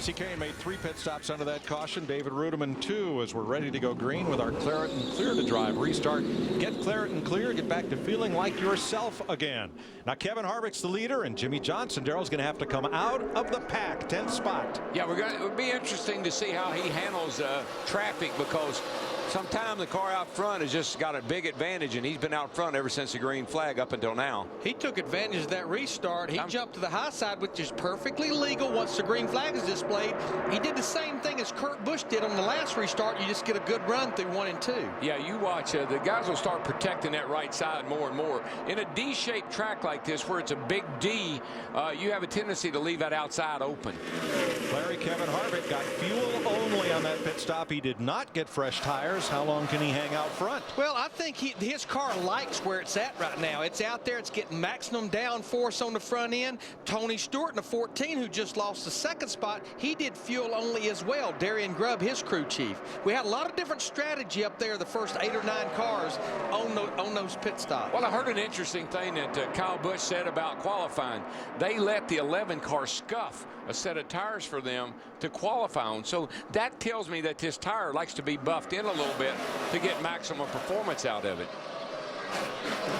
Kasey Kahne made 3 pit stops under that caution. David Rudiman 2 as we're ready to go green with our Claret and Clear to drive. Restart. Get Claret and Clear. Get back to feeling like yourself again. Now Kevin Harvick's the leader, and Jimmy Johnson, Darrell's going to have to come out of the pack, 10th spot. Yeah, it would be interesting to see how he handles traffic, because sometimes the car out front has just got a big advantage, and he's been out front ever since the green flag up until now. He took advantage of that restart. He jumped to the high side, which is perfectly legal once the green flag is displayed. He did the same thing as Kurt Busch did on the last restart. You just get a good run through 1 and 2. Yeah, you watch. The guys will start protecting that right side more and more. In a D-shaped track like this, where it's a big D, you have a tendency to leave that outside open. Larry, Kevin Harvick got fuel only on that pit stop. He did not get fresh tires. How long can he hang out front? Well, I think his car likes where it's at right now. It's out there. It's getting maximum downforce on the front end. Tony Stewart in the 14, who just lost the 2nd spot, he did fuel only as well. Darian Grubb, his crew chief. We had a lot of different strategy up there, the first 8 or 9 cars on those pit stops. Well, I heard an interesting thing that Kyle Busch said about qualifying. They let the 11 car scuff a set of tires for them to qualify on. So that tells me that this tire likes to be buffed in a little bit to get maximum performance out of it.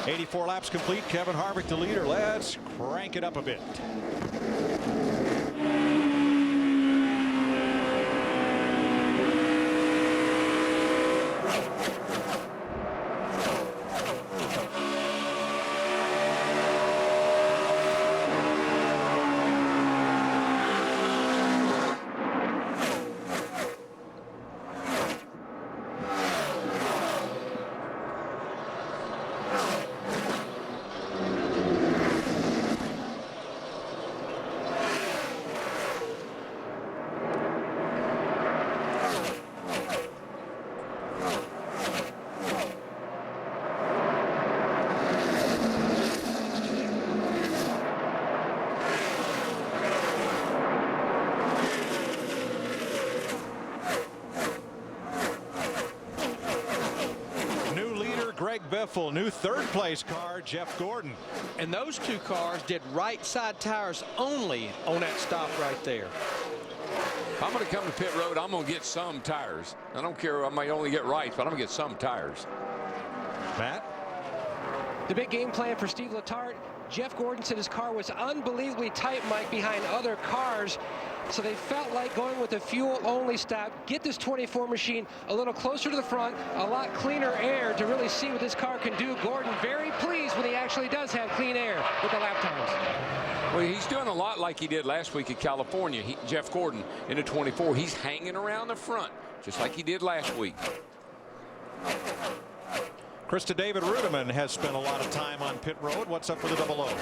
84 laps complete. Kevin Harvick the leader. Let's crank it up a bit. Biffle, new 3rd place car, Jeff Gordon. And those 2 cars did right side tires only on that stop right there. If I'm going to come to pit road, I'm going to get some tires. I don't care. I might only get rights, but I'm going to get some tires. Matt? The big game plan for Steve Letarte. Jeff Gordon said his car was unbelievably tight, Mike, behind other cars. So they felt like going with a fuel-only stop, get this 24 machine a little closer to the front, a lot cleaner air to really see what this car can do. Gordon very pleased when he actually does have clean air with the lap times. Well, he's doing a lot like he did last week at California. Jeff Gordon in the 24. He's hanging around the front, just like he did last week. Krista, David Rudiman has spent a lot of time on pit road. What's up for the double O?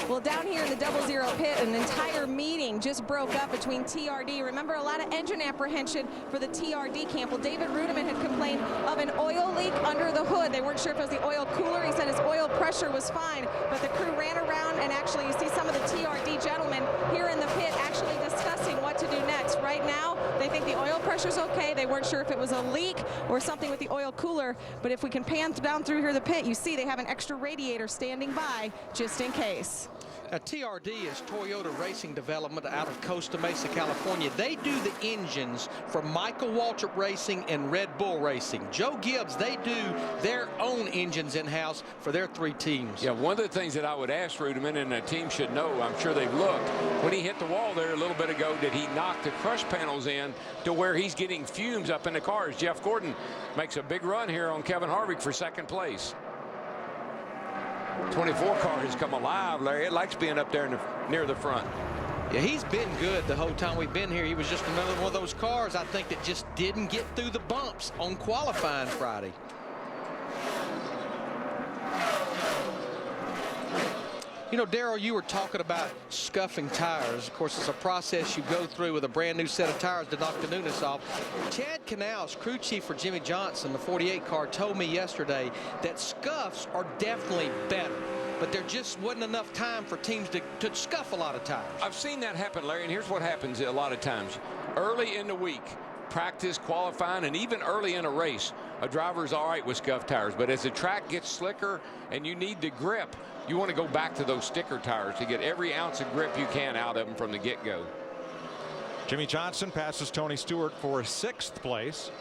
Well, down here in the 00 pit, an entire meeting just broke up between TRD. Remember, a lot of engine apprehension for the TRD camp. Well, David Rudiman had complained of an oil leak under the hood. They weren't sure if it was the oil cooler. He said his oil pressure was fine, but the crew ran around, and actually you see some of the TRD gentlemen here in the pit actually discussing what to do next. Right now, they think the oil pressure's okay. They weren't sure if it was a leak or something with the oil cooler, but if we can pan down through here the pit, you see they have an extra radiator standing by just in case. Now, TRD is Toyota Racing Development out of Costa Mesa, California. They do the engines for Michael Waltrip Racing and Red Bull Racing. Joe Gibbs, they do their own engines in-house for their 3 teams. Yeah, one of the things that I would ask Rudiman, and the team should know, I'm sure they've looked, when he hit the wall there a little bit ago, did he knock the crush panels in to where he's getting fumes up in the cars? Jeff Gordon makes a big run here on Kevin Harvick for 2nd place. 24 car has come alive, Larry. It likes being up there near the front. Yeah, he's been good the whole time we've been here. He was just another one of those cars, I think, that just didn't get through the bumps on qualifying Friday. You know, Darrell, you were talking about scuffing tires. Of course, it's a process you go through with a brand new set of tires to knock the newness off. Chad Canals, crew chief for Jimmy Johnson, the 48 car, told me yesterday that scuffs are definitely better, but there just wasn't enough time for teams to scuff a lot of tires. I've seen that happen, Larry, and here's what happens a lot of times. Early in the week, practice, qualifying, and even early in a race, a driver's all right with scuffed tires, but as the track gets slicker and you need the grip, you want to go back to those sticker tires to get every ounce of grip you can out of them from the get-go. Jimmy Johnson passes Tony Stewart for 6th place.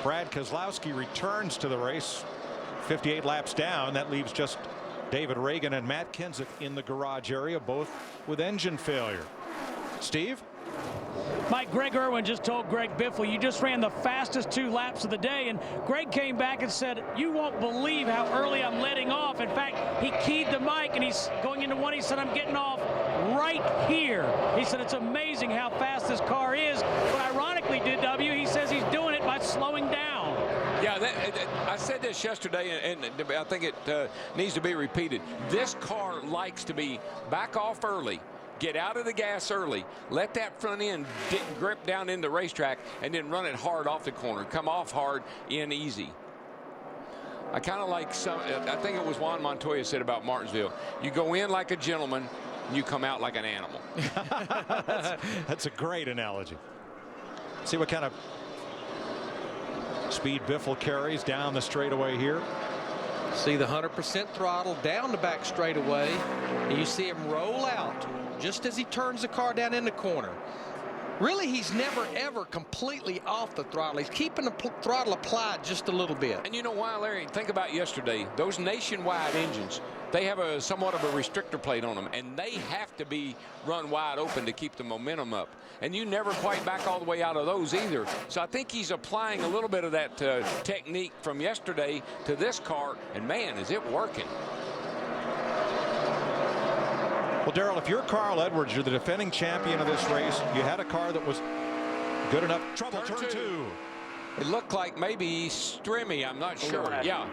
Brad Keselowski returns to the race 58 laps down. That leaves just David Reagan and Matt Kenseth in the garage area, both with engine failure. Steve? Mike, Greg Irwin just told Greg Biffle, you just ran the fastest 2 laps of the day, and Greg came back and said, you won't believe how early I'm letting off. In fact, he keyed the mic and he's going into one. He said, I'm getting off right here. He said, it's amazing how fast this car is. But ironically, he says he's doing it by slowing down. Yeah, I said this yesterday, and I think it needs to be repeated. This car likes to be back off early, get out of the gas early, let that front end grip down in the racetrack, and then run it hard off the corner. Come off hard, in easy. I kind of like I think it was Juan Montoya said about Martinsville. You go in like a gentleman, and you come out like an animal. That's a great analogy. See what kind of speed Biffle carries down the straightaway here. See the 100% throttle down the back straightaway, and you see him roll out just as he turns the car down in the corner. Really, he's never, ever completely off the throttle. He's keeping the throttle applied just a little bit. And you know why, Larry? Think about yesterday. Those Nationwide engines, they have a somewhat of a restrictor plate on them, and they have to be run wide open to keep the momentum up. And you never quite back all the way out of those either. So I think he's applying a little bit of that technique from yesterday to this car, and man, is it working. Well, Darrell, if you're Carl Edwards, you're the defending champion of this race. You had a car that was good enough. Trouble, turn two. It looked like maybe Strimmy. I'm not sure. Yeah.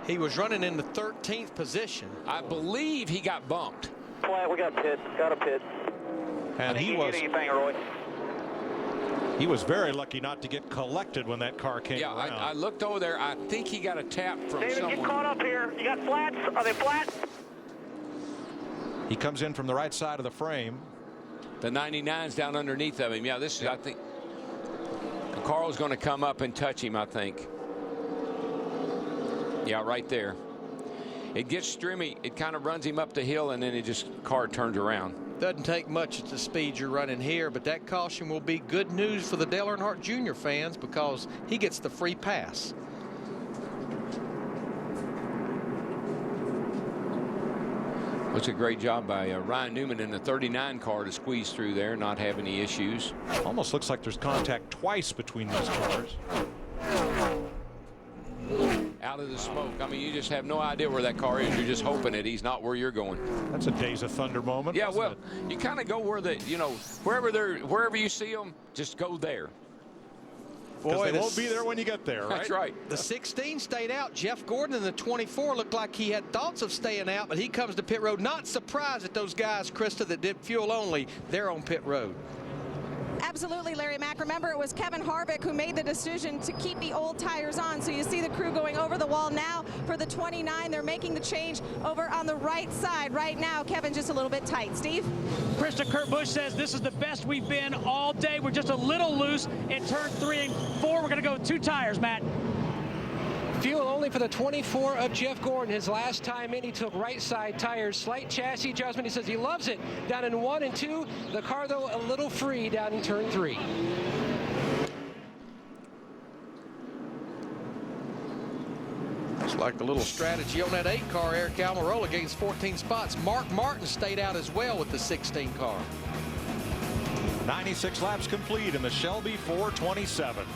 He was running in the 13th position. I believe he got bumped. We got pit. Got a pit. And he was very lucky not to get collected when that car came around. Yeah, I looked over there. I think he got a tap from David, someone. get caught up here. You got flats? Are they flat? He comes in from the right side of the frame. The 99's down underneath of him. Yeah, this is, I think, Carl's going to come up and touch him, I think. Yeah, right there. It gets Strimmy. It kind of runs him up the hill, and then it just, car turns around. Doesn't take much at the speed you're running here, but that caution will be good news for the Dale Earnhardt Jr. fans because he gets the free pass. It's a great job by Ryan Newman in the 39 car to squeeze through there, not have any issues. Almost looks like there's contact twice between these cars. Out of the smoke. I mean, you just have no idea where that car is. You're just hoping that he's not where you're going. That's a Days of Thunder moment. Yeah, well, you kind of go where the, you know, wherever you see them, just go there. Boy, they won't be there when you get there, right? That's right. The 16 stayed out. Jeff Gordon in the 24 looked like he had thoughts of staying out, but he comes to pit road. Not surprised at those guys, Krista, that did fuel only. They're on pit road. Absolutely, Larry Mack. Remember, it was Kevin Harvick who made the decision to keep the old tires on. So you see the crew going over the wall now for the 29. They're making the change over on the right side right now. Kevin just a little bit tight. Steve? Krista, Kurt Busch says this is the best we've been all day. We're just a little loose in turn 3 and 4. We're going to go with 2 tires, Matt. Fuel only for the 24 of Jeff Gordon. His last time in, he took right side tires, slight chassis adjustment. He says he loves it down in 1 and 2. The car, though, a little free down in turn 3. Looks like a little strategy on that 8 car. Eric Almirola gains 14 spots. Mark Martin stayed out as well with the 16 car. 96 laps complete in the Shelby 427.